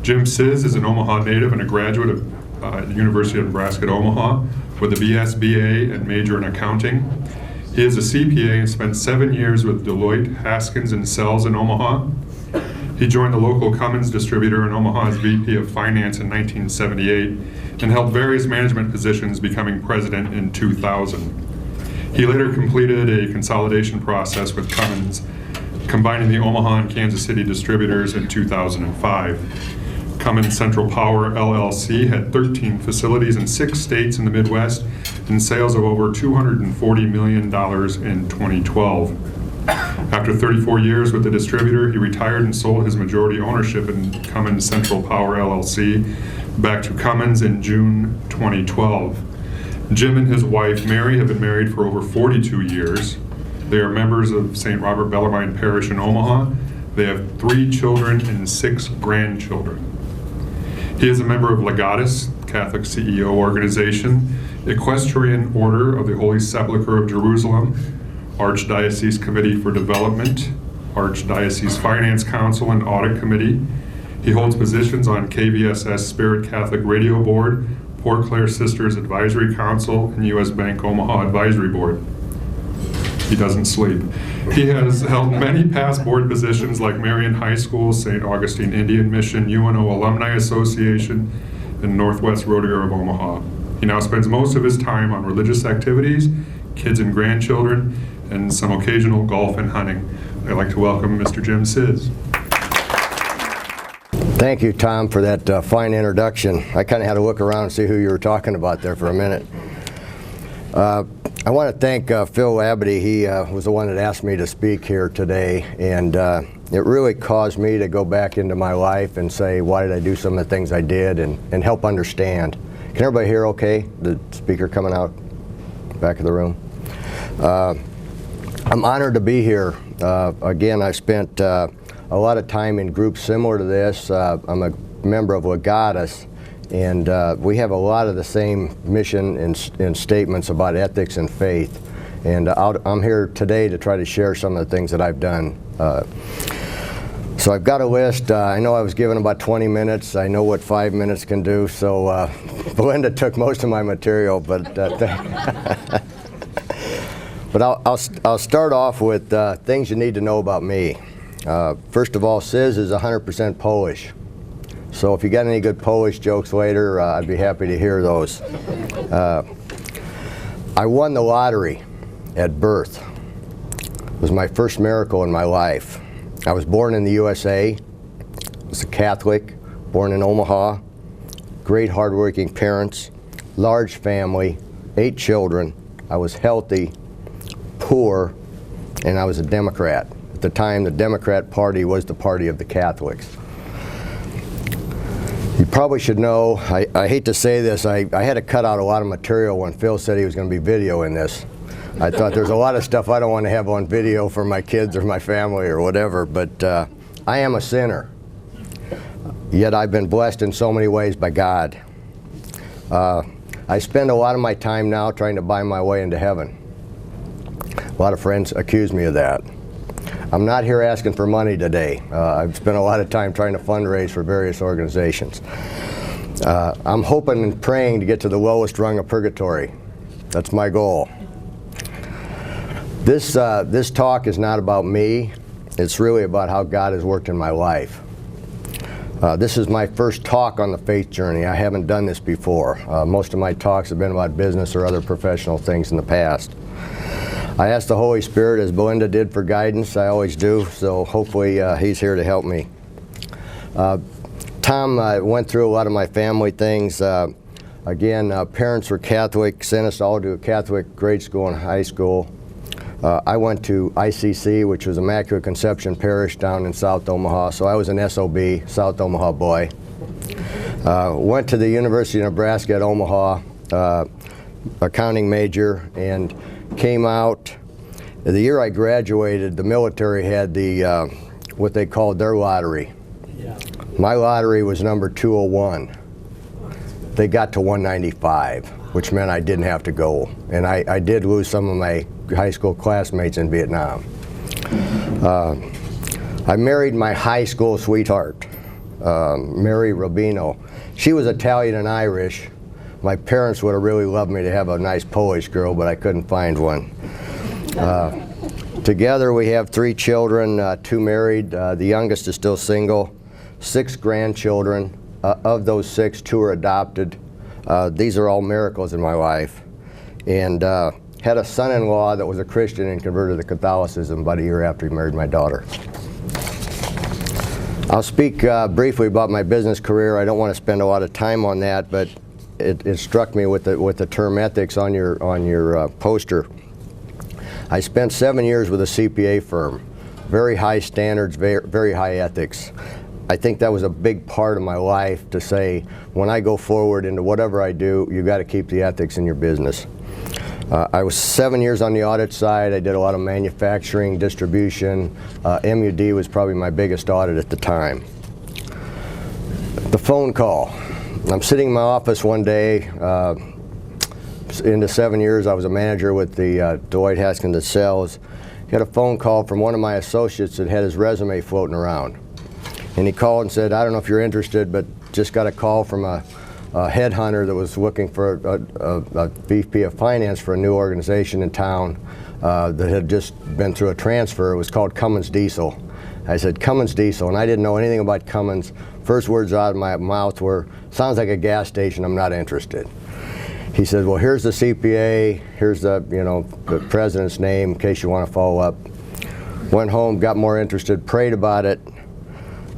Jim Czyz is an Omaha native and a graduate of the University of Nebraska at Omaha with a BS, BA, and major in accounting. He is a CPA and spent 7 years with Deloitte, Haskins & Sells in Omaha. He joined the local Cummins distributor in Omaha as VP of Finance in 1978 and held various management positions, becoming president in 2000. He later completed a consolidation process with Cummins, combining the Omaha and Kansas City distributors in 2005. Cummins Central Power LLC had 13 facilities in 6 states in the Midwest and sales of over $240 million in 2012. After 34 years with the distributor, he retired and sold his majority ownership in Cummins Central Power LLC back to Cummins in June 2012. Jim and his wife, Mary, have been married for over 42 years. They are members of St. Robert Bellarmine Parish in Omaha. They have 3 children and 6 grandchildren. He is a member of Legatus, Catholic CEO organization, Equestrian Order of the Holy Sepulchre of Jerusalem, Archdiocese Committee for Development, Archdiocese Finance Council and Audit Committee. He holds positions on KVSS Spirit Catholic Radio Board, Port Clare Sisters Advisory Council, and U.S. Bank Omaha Advisory Board. He doesn't sleep. He has held many past board positions like Marion High School, St. Augustine Indian Mission, UNO Alumni Association, and Northwest Rodeo of Omaha. He now spends most of his time on religious activities, kids and grandchildren, and some occasional golf and hunting. I'd like to welcome Mr. Jim Czyz. Thank you, Tom, for that fine introduction. I kind of had to look around and see who you were talking about there for a minute. I want to thank Phil Labadie. He was the one that asked me to speak here today, and it really caused me to go back into my life and say, why did I do some of the things I did, and help understand. Can everybody hear okay? The speaker coming out back of the room? I'm honored to be here. Again, I spent a lot of time in groups similar to this. I'm a member of Legatus, and we have a lot of the same mission and statements about ethics and faith. And I'm here today to try to share some of the things that I've done. So I've got a list. I know I was given about 20 minutes. I know what 5 minutes can do, so Belinda took most of my material, but but I'll start off with things you need to know about me. First of all, Czyz is 100% Polish. So if you got any good Polish jokes later, I'd be happy to hear those. I won the lottery at birth. It was my first miracle in my life. I was born in the USA. I was a Catholic, born in Omaha. Great hardworking parents, large family, 8 children. I was healthy, poor, and I was a Democrat. At the time, the Democrat Party was the party of the Catholics. You probably should know, I hate to say this, I had to cut out a lot of material when Phil said he was going to be videoing this. I thought there's a lot of stuff I don't want to have on video for my kids or my family or whatever, but I am a sinner. Yet I've been blessed in so many ways by God. I spend a lot of my time now trying to buy my way into heaven. A lot of friends accuse me of that. I'm not here asking for money today. I've spent a lot of time trying to fundraise for various organizations. I'm hoping and praying to get to the lowest rung of purgatory. That's my goal. This talk is not about me. It's really about how God has worked in my life. This is my first talk on the faith journey. I haven't done this before. Most of my talks have been about business or other professional things in the past. I asked the Holy Spirit, as Belinda did, for guidance. I always do, so hopefully he's here to help me. Tom went through a lot of my family things. Again, parents were Catholic, sent us all to a Catholic grade school and high school. I went to ICC, which was Immaculate Conception Parish down in South Omaha, so I was an SOB, South Omaha boy. Went to the University of Nebraska at Omaha, accounting major, and came out. The year I graduated, the military had the what they called their lottery. Yeah. My lottery was number 201. They got to 195, which meant I didn't have to go. And I did lose some of my high school classmates in Vietnam. I married my high school sweetheart. Mary Rubino. She was Italian and Irish. My parents would have really loved me to have a nice Polish girl, but I couldn't find one. Together we have 3 children, 2 married, the youngest is still single, 6 grandchildren. Of those 6, 2 are adopted. These are all miracles in my life. And had a son-in-law that was a Christian and converted to Catholicism about a year after he married my daughter. I'll speak briefly about my business career. I don't want to spend a lot of time on that, but it struck me with the term ethics on your poster. I spent 7 years with a CPA firm. Very high standards, very high ethics. I think that was a big part of my life to say, when I go forward into whatever I do, you got to keep the ethics in your business. I was 7 years on the audit side. I did a lot of manufacturing, distribution. MUD was probably my biggest audit at the time. The phone call. I'm sitting in my office one day. Into 7 years, I was a manager with the Deloitte Haskins & Sells. Got a phone call from one of my associates that had his resume floating around. And he called and said, I don't know if you're interested, but just got a call from a headhunter that was looking for a VP of finance for a new organization in town that had just been through a transfer. It was called Cummins Diesel. I said, Cummins Diesel, and I didn't know anything about Cummins. First words out of my mouth were, sounds like a gas station, I'm not interested. He said, well, here's the CPA, here's the president's name in case you want to follow up. Went home, got more interested, prayed about it.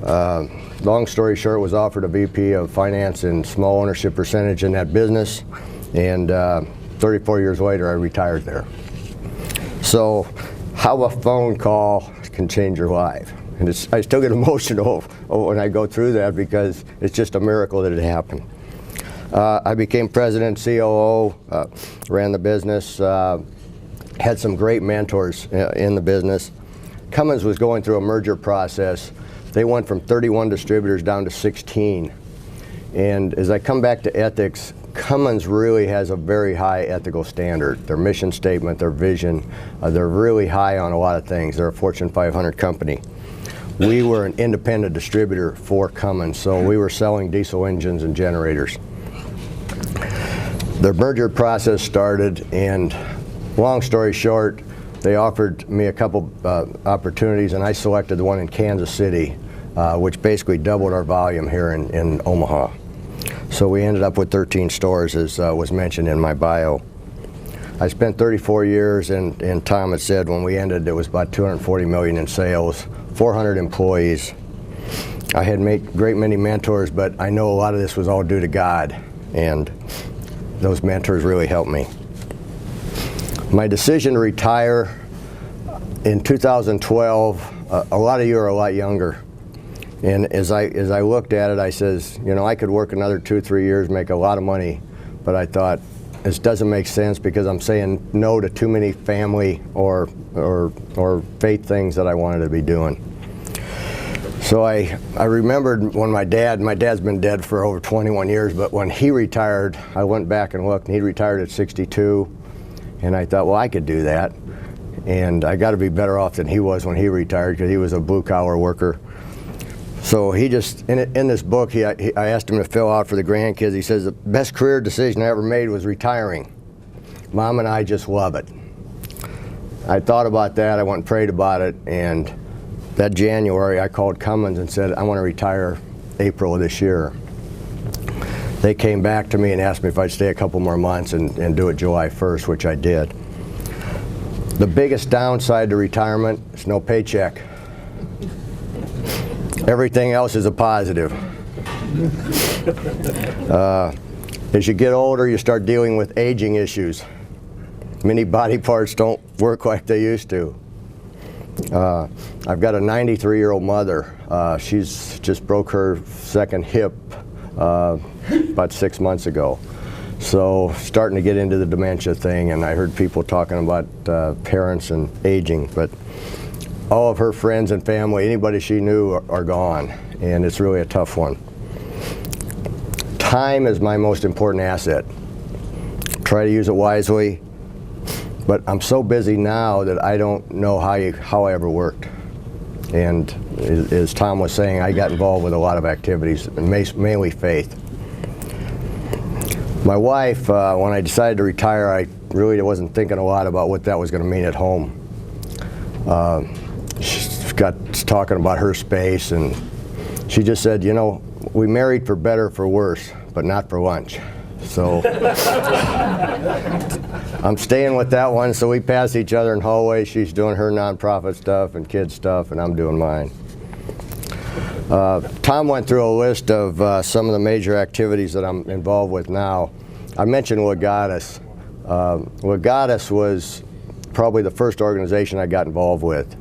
Long story short, was offered a VP of finance and small ownership percentage in that business, and 34 years later I retired there. So how a phone call can change your life. And I still get emotional when I go through that because it's just a miracle that it happened. I became president, COO, ran the business, had some great mentors in the business. Cummins was going through a merger process. They went from 31 distributors down to 16. And as I come back to ethics, Cummins really has a very high ethical standard. Their mission statement, their vision, they're really high on a lot of things. They're a Fortune 500 company. We were an independent distributor for Cummins, so we were selling diesel engines and generators. The merger process started, and long story short, they offered me a couple opportunities, and I selected the one in Kansas City, which basically doubled our volume here in Omaha. So we ended up with 13 stores, as was mentioned in my bio. I spent 34 years, and Tom had said when we ended, it was about $240 million in sales, 400 employees. I had made great many mentors, but I know a lot of this was all due to God, and those mentors really helped me. My decision to retire in 2012, a lot of you are a lot younger. And as I looked at it, I says, I could work another 2-3 years, make a lot of money, but I thought, this doesn't make sense because I'm saying no to too many family or faith things that I wanted to be doing. So I remembered when my dad's been dead for over 21 years, but when he retired, I went back and looked, and he retired at 62, and I thought, well, I could do that. And I got to be better off than he was when he retired because he was a blue-collar worker. So he just, in this book, I asked him to fill out for the grandkids. He says, the best career decision I ever made was retiring. Mom and I just love it. I thought about that, I went and prayed about it, and that January I called Cummins and said, I want to retire April of this year. They came back to me and asked me if I'd stay a couple more months and do it July 1st, which I did. The biggest downside to retirement is no paycheck. Everything else is a positive. As you get older, you start dealing with aging issues. Many body parts don't work like they used to. I've got a 93-year-old mother. She's just broke her second hip about 6 months ago. So starting to get into the dementia thing, and I heard people talking about parents and aging, but all of her friends and family, anybody she knew are gone, and it's really a tough one. Time is my most important asset. Try to use it wisely, but I'm so busy now that I don't know how I ever worked. And as Tom was saying, I got involved with a lot of activities, mainly faith. My wife, when I decided to retire, I really wasn't thinking a lot about what that was going to mean at home. She got talking about her space, and she just said, you know, we married for better or for worse, but not for lunch. So I'm staying with that one, so we pass each other in hallways. She's doing her nonprofit stuff and kids stuff, and I'm doing mine. Tom went through a list of some of the major activities that I'm involved with now. I mentioned Legatus. Legatus was probably the first organization I got involved with.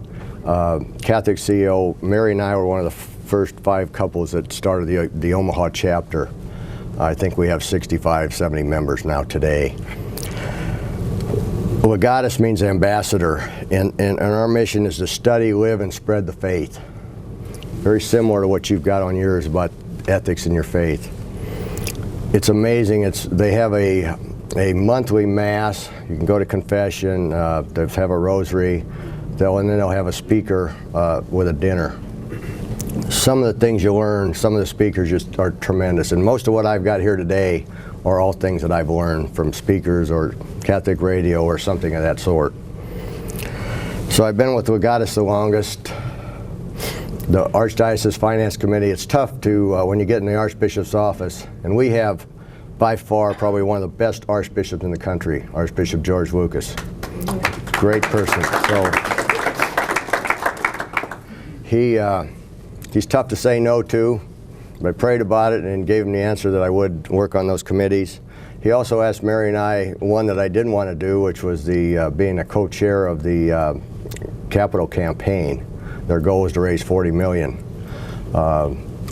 Catholic CEO, Mary and I were one of the first 5 couples that started the Omaha chapter. I think we have 65, 70 members now today. Legatus means ambassador, and our mission is to study, live, and spread the faith. Very similar to what you've got on yours about ethics in your faith. It's amazing. They have a monthly mass. You can go to confession. They have a rosary. And then they'll have a speaker with a dinner. Some of the things you learn, some of the speakers just are tremendous. And most of what I've got here today are all things that I've learned from speakers or Catholic radio or something of that sort. So I've been with Legatus the longest. The Archdiocese Finance Committee, it's tough to, when you get in the Archbishop's office, and we have by far probably one of the best archbishops in the country, Archbishop George Lucas. Great person. So he's tough to say no to, but I prayed about it and gave him the answer that I would work on those committees. He also asked Mary and I one that I didn't want to do, which was the being a co-chair of the capital campaign. Their goal was to raise $40 million.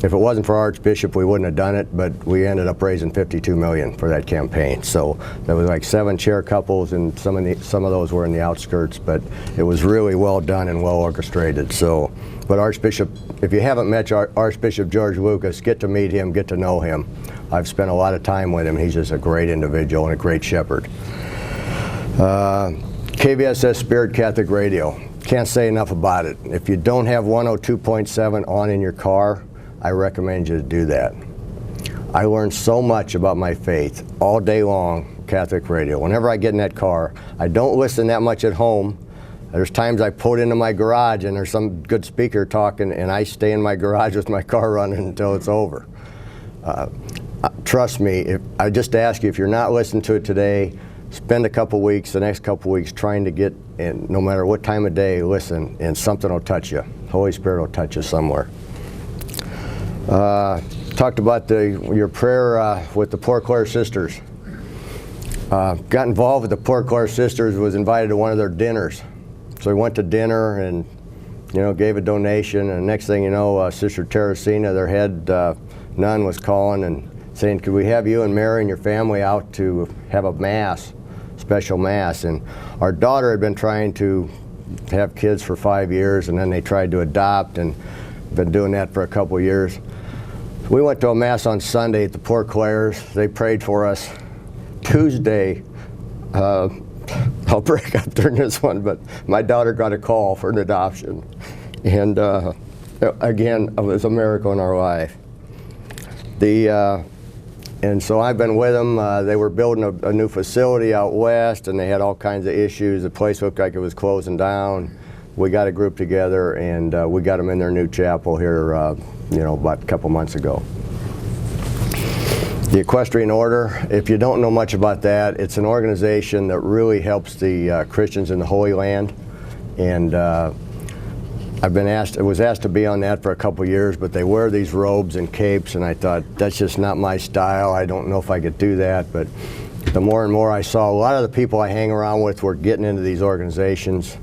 If it wasn't for Archbishop, we wouldn't have done it, but we ended up raising $52 million for that campaign. So there was like 7 chair couples, and some of those were in the outskirts, but it was really well done and well orchestrated. So, but Archbishop, if you haven't met Archbishop George Lucas, get to meet him, get to know him. I've spent a lot of time with him. He's just a great individual and a great shepherd. KVSS Spirit Catholic Radio. Can't say enough about it. If you don't have 102.7 on in your car, I recommend you to do that. I learned so much about my faith all day long, Catholic radio. Whenever I get in that car, I don't listen that much at home. There's times I pull into my garage and there's some good speaker talking, and I stay in my garage with my car running until it's over. Trust me, I just ask you, if you're not listening to it today, spend a couple weeks, the next couple weeks, trying to get in, no matter what time of day, listen, and something will touch you. Holy Spirit will touch you somewhere. Talked about your prayer with the Poor Clare Sisters. Got involved with the Poor Clare Sisters, was invited to one of their dinners. So we went to dinner and, you know, gave a donation, and next thing you know, Sister Teresina, their head nun, was calling and saying, could we have you and Mary and your family out to have a mass, special mass? And our daughter had been trying to have kids for 5 years, and then they tried to adopt, and been doing that for a couple years. We went to a mass on Sunday at the Poor Clares. They prayed for us. Tuesday, I'll break up during this one, but my daughter got a call for an adoption. And again, it was a miracle in our life. And so I've been with them. They were building a new facility out west, and they had all kinds of issues. The place looked like it was closing down. We got a group together, and we got them in their new chapel here, you know, about a couple months ago. The Equestrian Order, if you don't know much about that, it's an organization that really helps the Christians in the Holy Land. And I was asked to be on that for a couple years, but they wear these robes and capes, and I thought, that's just not my style. I don't know if I could do that. But the more and more I saw, a lot of the people I hang around with were getting into these organizations.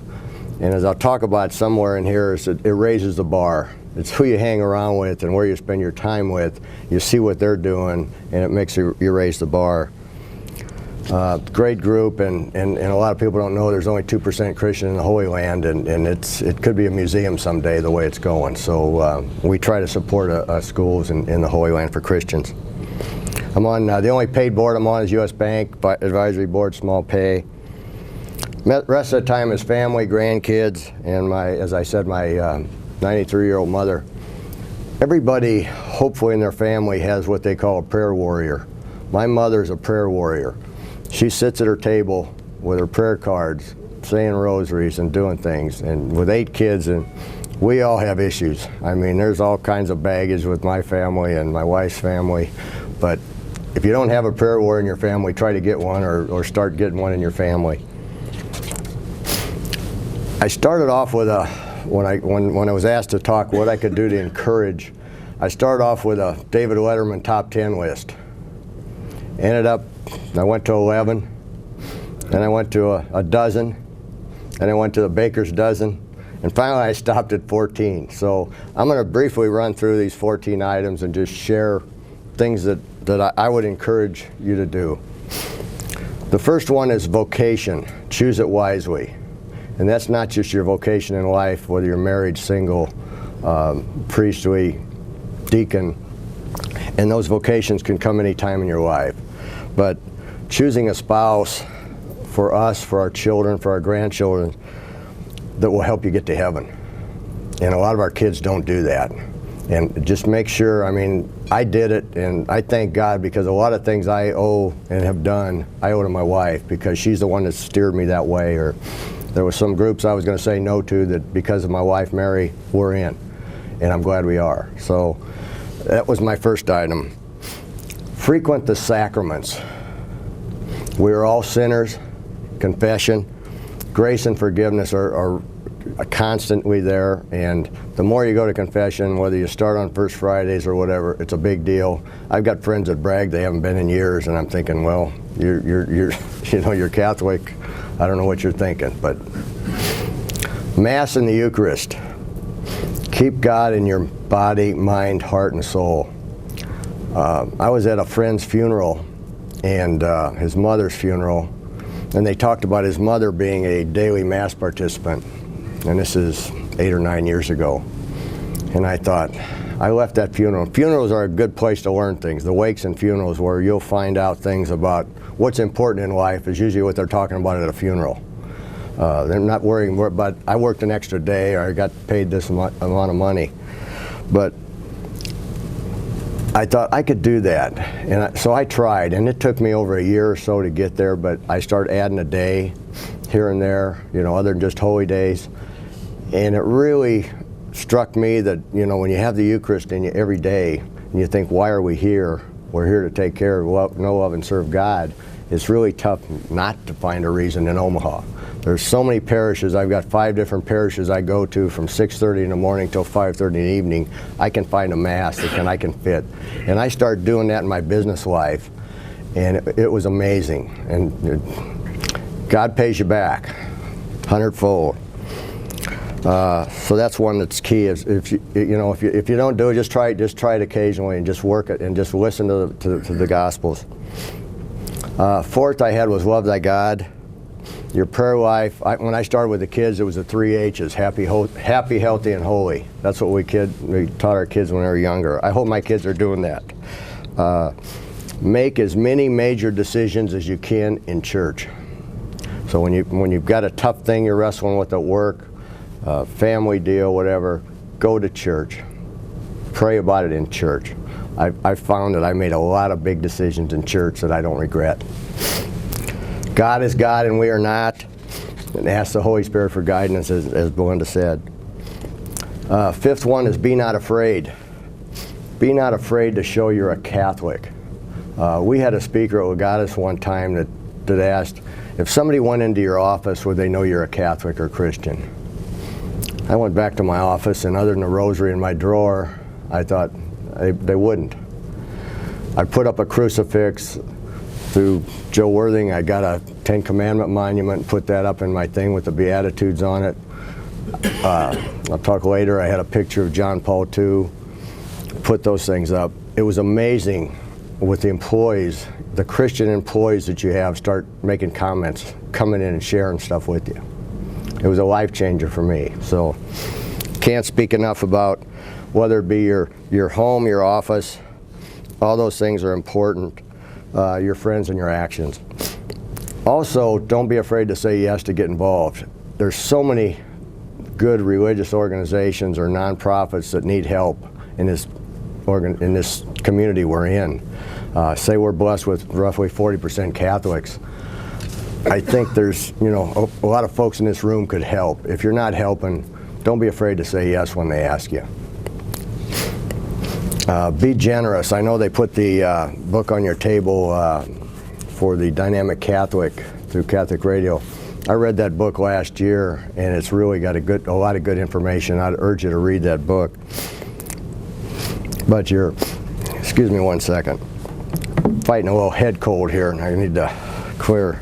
And as I'll talk about somewhere in here, is it raises the bar. It's who you hang around with and where you spend your time with. You see what they're doing, and it makes you raise the bar. Great group, and a lot of people don't know there's only 2% Christian in the Holy Land, and it could be a museum someday the way it's going. So we try to support schools in the Holy Land for Christians. I'm on the only paid board I'm on is U.S. Bank Advisory Board, small pay. Rest of the time is family, grandkids, and as I said, my 93-year-old mother. Everybody, hopefully in their family, has what they call a prayer warrior. My mother's a prayer warrior. She sits at her table with her prayer cards, saying rosaries and doing things, and with 8 kids, and we all have issues. I mean, there's all kinds of baggage with my family and my wife's family, but if you don't have a prayer warrior in your family, try to get one, or start getting one in your family. I started off with when I was asked to talk what I could do to encourage, I started off with a David Letterman top 10 list. Ended up, I went to 11, then I went to a dozen, and I went to the baker's dozen, and finally I stopped at 14. So I'm going to briefly run through these 14 items and just share things that I would encourage you to do. The first one is vocation. Choose it wisely. And that's not just your vocation in life, whether you're married, single, priestly, deacon, and those vocations can come any time in your life. But choosing a spouse for us, for our children, for our grandchildren, that will help you get to heaven. And a lot of our kids don't do that. And just make sure, I mean, I did it, and I thank God, because a lot of things I owe and have done, I owe to my wife, because she's the one that steered me that way. Or there were some groups I was going to say no to that because of my wife, Mary, we're in. And I'm glad we are. So that was my first item. Frequent the sacraments. We are all sinners. Confession, grace and forgiveness are constantly there, and the more you go to confession, whether you start on First Fridays or whatever, it's a big deal. I've got friends that brag they haven't been in years, and I'm thinking, well, you're Catholic. I don't know what you're thinking, but Mass and the Eucharist. Keep God in your body, mind, heart, and soul. I was at a friend's funeral, and his mother's funeral, and they talked about his mother being a daily Mass participant. And this is 8 or 9 years ago. And I thought, I left that funeral. Funerals are a good place to learn things. The wakes and funerals, where you'll find out things about what's important in life, is usually what they're talking about at a funeral. They're not worrying about, I worked an extra day, or I got paid this amount of money. But I thought I could do that, and so I tried, and it took me over a year or so to get there, but I started adding a day here and there, other than just holy days, and it really struck me that, when you have the Eucharist in you every day, and you think, why are we here? We're here to take care of, know, love, and serve God. It's really tough not to find a reason in Omaha. There's so many parishes. I've got 5 different parishes I go to from 6:30 in the morning till 5:30 in the evening. I can find a Mass that I can fit. And I started doing that in my business life, and it was amazing. And God pays you back 100-fold. So that's one that's key. Is if you don't do it, just try it occasionally, and just work it, and just listen to the Gospels. Fourth I had was love thy God. Your prayer life. When I started with the kids, it was the 3 H's: happy, healthy, and holy. That's what we taught our kids when they were younger. I hope my kids are doing that. Make as many major decisions as you can in church. So when you've got a tough thing you're wrestling with at work, family deal, whatever, go to church. Pray about it in church. I found that I made a lot of big decisions in church that I don't regret. God is God and we are not, and ask the Holy Spirit for guidance, as Belinda said. Fifth one is be not afraid. Be not afraid to show you're a Catholic. We had a speaker at Legatus one time that asked, if somebody went into your office, would they know you're a Catholic or Christian? I went back to my office, and other than the rosary in my drawer, I thought they wouldn't. I put up a crucifix. Through Joe Worthing, I got a 10 Commandment monument and put that up in my thing with the Beatitudes on it. I'll talk later. I had a picture of John Paul II. Put those things up. It was amazing with the employees, the Christian employees that you have, start making comments, coming in and sharing stuff with you. It was a life changer for me. So can't speak enough about whether it be your home, your office. All those things are important. Your friends and your actions. Also, don't be afraid to say yes to get involved. There's so many good religious organizations or nonprofits that need help in this community we're in. Say we're blessed with roughly 40% Catholics. I think there's, a lot of folks in this room could help. If you're not helping, don't be afraid to say yes when they ask you. Be generous. I know they put the book on your table for the Dynamic Catholic through Catholic Radio. I read that book last year, and it's really got a lot of good information. I'd urge you to read that book. But excuse me one second, fighting a little head cold here, and I need to clear.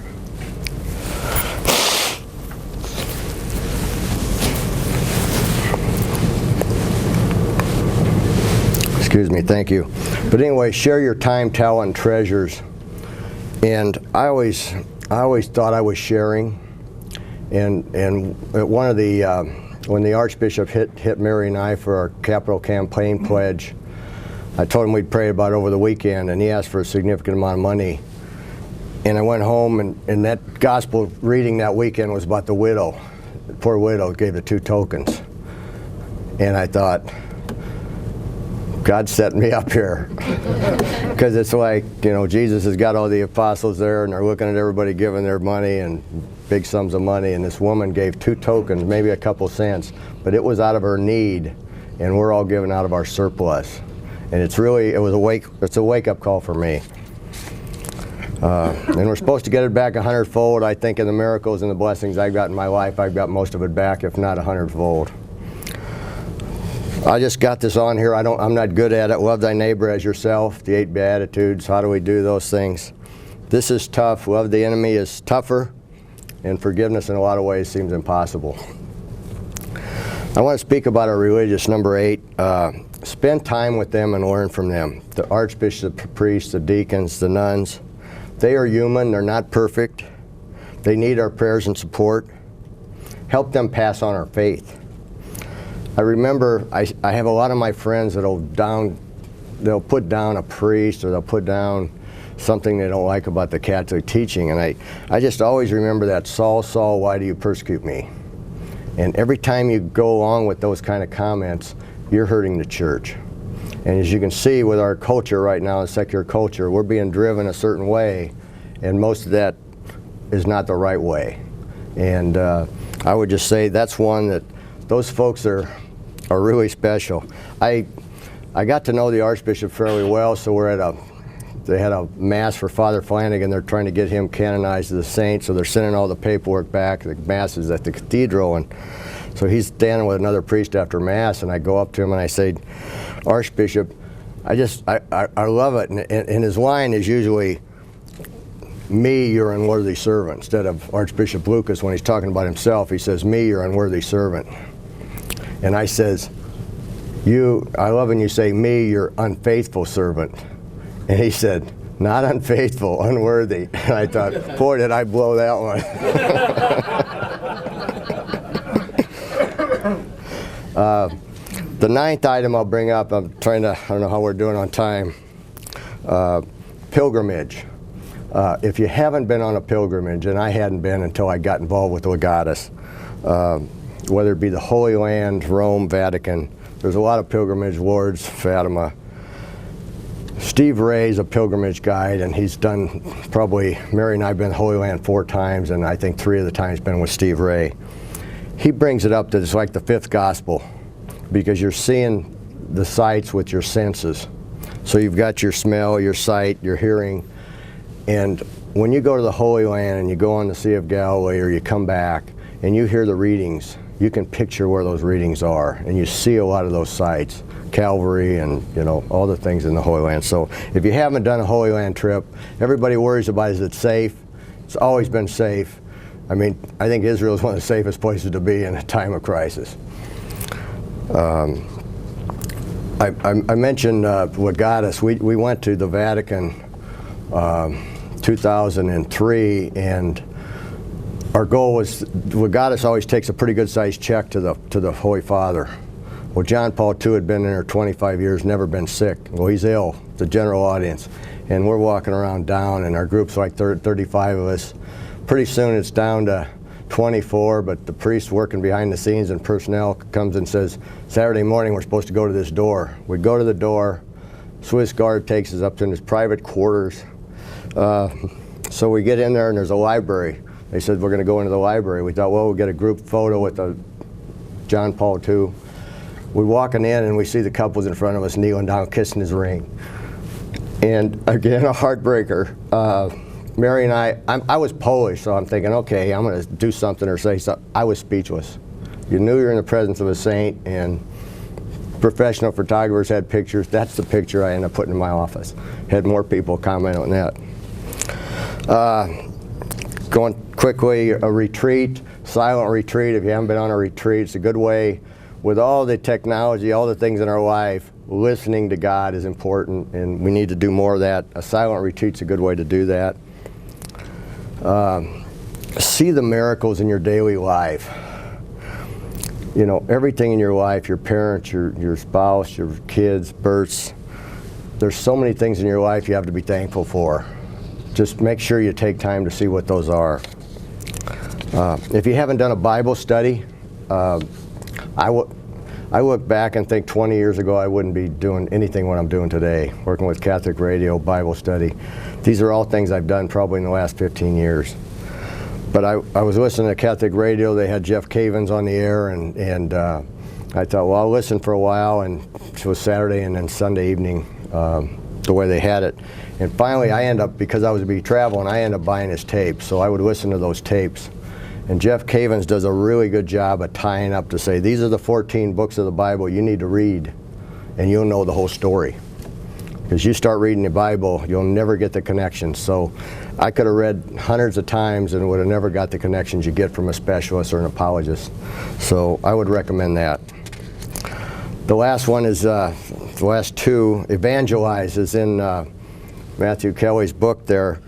Excuse me, thank you. But anyway, share your time, talent, and treasures. And I always thought I was sharing. And one of the when the Archbishop hit Mary and I for our capital campaign pledge, I told him we'd pray about it over the weekend, and he asked for a significant amount of money. And I went home, and that gospel reading that weekend was about the widow. The poor widow gave the 2 tokens. And I thought, God set me up here. Because it's like, Jesus has got all the apostles there, and they're looking at everybody giving their money and big sums of money, and this woman gave 2 tokens, maybe a couple cents, but it was out of her need, and we're all giving out of our surplus. And it's a wake-up call for me. And we're supposed to get it back 100-fold. I think in the miracles and the blessings I've got in my life, I've got most of it back, if not 100-fold. I just got this on here. I'm not good at it. Love thy neighbor as yourself, the 8 Beatitudes. How do we do those things? This is tough. Love the enemy is tougher, and forgiveness in a lot of ways seems impossible. I want to speak about our religious, number 8. Spend time with them and learn from them. The archbishop, the priests, the deacons, the nuns. They are human. They're not perfect. They need our prayers and support. Help them pass on our faith. I remember I have a lot of my friends they'll put down a priest, or they'll put down something they don't like about the Catholic teaching, and I just always remember that, Saul, Saul, why do you persecute me? And every time you go along with those kind of comments, you're hurting the church. And as you can see with our culture right now, the secular culture, we're being driven a certain way, and most of that is not the right way. And I would just say that's one that those folks are really special. I got to know the Archbishop fairly well, so they had a mass for Father Flanagan. They're trying to get him canonized as a saint, so they're sending all the paperwork back. The mass is at the cathedral, and so he's standing with another priest after mass, and I go up to him and I say, Archbishop, I love it, and his line is usually, me, your unworthy servant. Instead of Archbishop Lucas, when he's talking about himself, he says, me, your unworthy servant. And I says, I love when you say, me, your unfaithful servant. And he said, not unfaithful, unworthy. And I thought, boy, did I blow that one. The 9th item I'll bring up, I don't know how we're doing on time. Pilgrimage. If you haven't been on a pilgrimage, and I hadn't been until I got involved with Legatus, whether it be the Holy Land, Rome, Vatican, there's a lot of pilgrimage, Lourdes, Fatima. Steve Ray's a pilgrimage guide, and he's done probably, Mary and I have been to the Holy Land 4 times, and I think 3 of the times been with Steve Ray. He brings it up that it's like the 5th gospel, because you're seeing the sights with your senses. So you've got your smell, your sight, your hearing, and when you go to the Holy Land and you go on the Sea of Galilee, or you come back and you hear the readings, you can picture where those readings are, and you see a lot of those sights, Calvary, and all the things in the Holy Land. So if you haven't done a Holy Land trip, everybody worries about, is it safe? It's always been safe. I mean, I think Israel is one of the safest places to be in a time of crisis. I mentioned Legatus. We went to the Vatican 2003, and our goal was, Legatus always takes a pretty good sized check to the Holy Father. Well, John Paul II had been in there 25 years, never been sick. Well, he's ill, the general audience. And we're walking around down, and our group's like 35 of us. Pretty soon it's down to 24, but the priest working behind the scenes and personnel comes and says, Saturday morning we're supposed to go to this door. We go to the door, Swiss guard takes us up to his private quarters. So we get in there and there's a library. They said we're going to go into the library. We thought, well, we'll get a group photo with John Paul II. We're walking in and we see the couples in front of us kneeling down, kissing his ring. And again, a heartbreaker. Mary and I was Polish, so I'm thinking, okay, I'm going to do something or say something. I was speechless. You knew you were in the presence of a saint, and professional photographers had pictures. That's the picture I ended up putting in my office. Had more people comment on that. Going quickly, a retreat, silent retreat. If you haven't been on a retreat, it's a good way. With all the technology, all the things in our life, listening to God is important, and we need to do more of that. A silent retreat's a good way to do that. See the miracles in your daily life. You know, everything in your life, your parents, your spouse, your kids, births, there's so many things in your life you have to be thankful for. Just make sure you take time to see what those are. If you haven't done a Bible study, I look back and think 20 years ago I wouldn't be doing anything what I'm doing today, working with Catholic radio, Bible study. These are all things I've done probably in the last 15 years. But I was listening to Catholic radio. They had Jeff Cavins on the air, and I thought, well, I'll listen for a while, and it was Saturday and then Sunday evening, the way they had it. And finally, I end up, because I was to be traveling, I end up buying his tapes, so I would listen to those tapes. And Jeff Cavins does a really good job of tying up to say, these are the 14 books of the Bible you need to read, and you'll know the whole story. Because you start reading the Bible, you'll never get the connections. So I could have read hundreds of times and would have never got the connections you get from a specialist or an apologist. So I would recommend that. The last one is, the last two, Evangelize, is in Matthew Kelly's book there.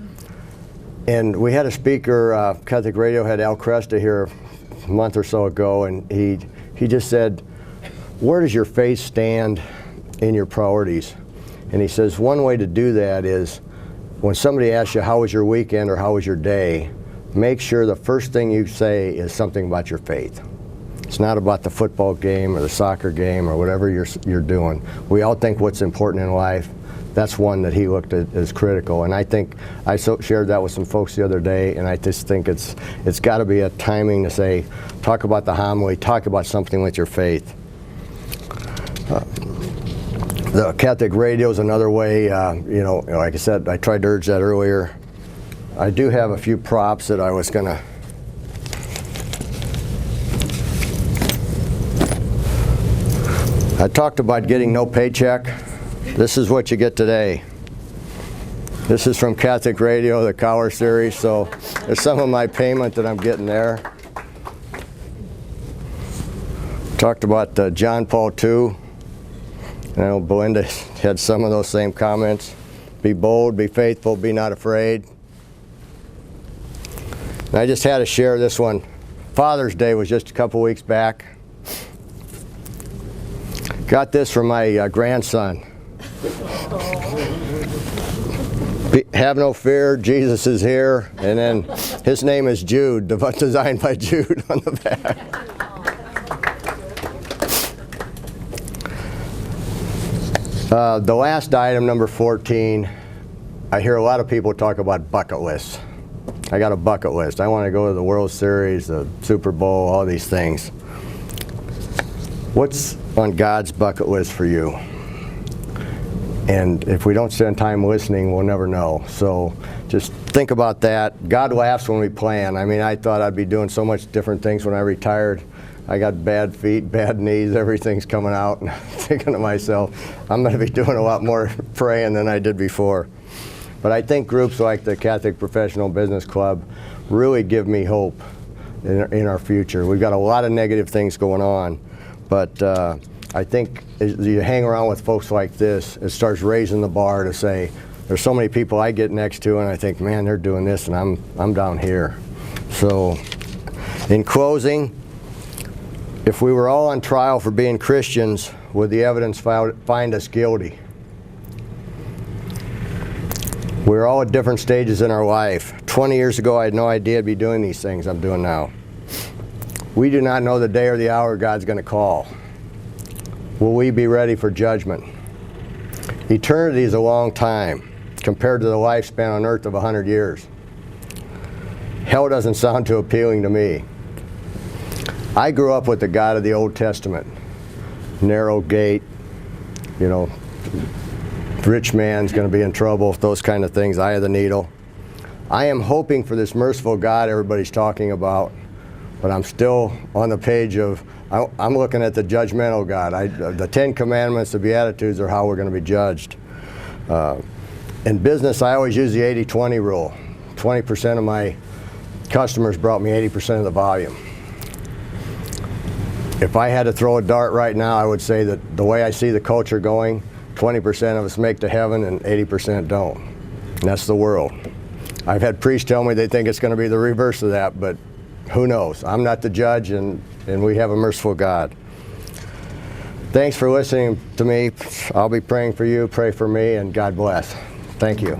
And we had a speaker, Catholic Radio had Al Cresta here a month or so ago, and he just said, where does your faith stand in your priorities? And he says one way to do that is when somebody asks you how was your weekend or how was your day, make sure the first thing you say is something about your faith. It's not about the football game or the soccer game or whatever you're doing. We all think what's important in life. That's one that he looked at as critical, and I think I shared that with some folks the other day, and I just think it's got to be a timing to say, talk about the homily, talk about something with your faith. The Catholic radio is another way, you know, like I said, I tried to urge that earlier. I do have a few props that I was going to. I talked about getting no paycheck. This is what you get today. This is from Catholic Radio, the Collar Series, so there's some of my payment that I'm getting there. Talked about John Paul II. I know Belinda had some of those same comments. Be bold, be faithful, be not afraid. And I just had to share this one. Father's Day was just a couple weeks back. Got this from my grandson. Have no fear, Jesus is here. And then his name is Jude, designed by Jude on the back. The last item, number 14, I hear a lot of people talk about bucket lists. I got a bucket list. I want to go to the World Series, the Super Bowl, all these things. What's on God's bucket list for you? And if we don't spend time listening, we'll never know. So just think about that. God laughs when we plan. I mean, I thought I'd be doing so much different things when I retired. I got bad feet, bad knees, everything's coming out. And I'm thinking to myself, I'm going to be doing a lot more praying than I did before. But I think groups like the Catholic Professional Business Club really give me hope in our future. We've got a lot of negative things going on, but I think as you hang around with folks like this, it starts raising the bar to say, there's so many people I get next to and I think, man, they're doing this and I'm down here. So in closing, if we were all on trial for being Christians, would the evidence find us guilty? We're all at different stages in our life. 20 years ago, I had no idea I'd be doing these things I'm doing now. We do not know the day or the hour God's going to call. Will we be ready for judgment? Eternity is a long time compared to the lifespan on earth of 100 years. Hell doesn't sound too appealing to me. I grew up with the God of the Old Testament. Narrow gate, you know, rich man's going to be in trouble, those kind of things, eye of the needle. I am hoping for this merciful God everybody's talking about, but I'm still on the page of, I'm looking at the judgmental God. The 10 Commandments, the Beatitudes are how we're going to be judged. In business, I always use the 80-20 rule. 20% of my customers brought me 80% of the volume. If I had to throw a dart right now, I would say that the way I see the culture going, 20% of us make to heaven and 80% don't. And that's the world. I've had priests tell me they think it's going to be the reverse of that, but who knows? I'm not the judge, and we have a merciful God. Thanks for listening to me. I'll be praying for you, pray for me, and God bless. Thank you.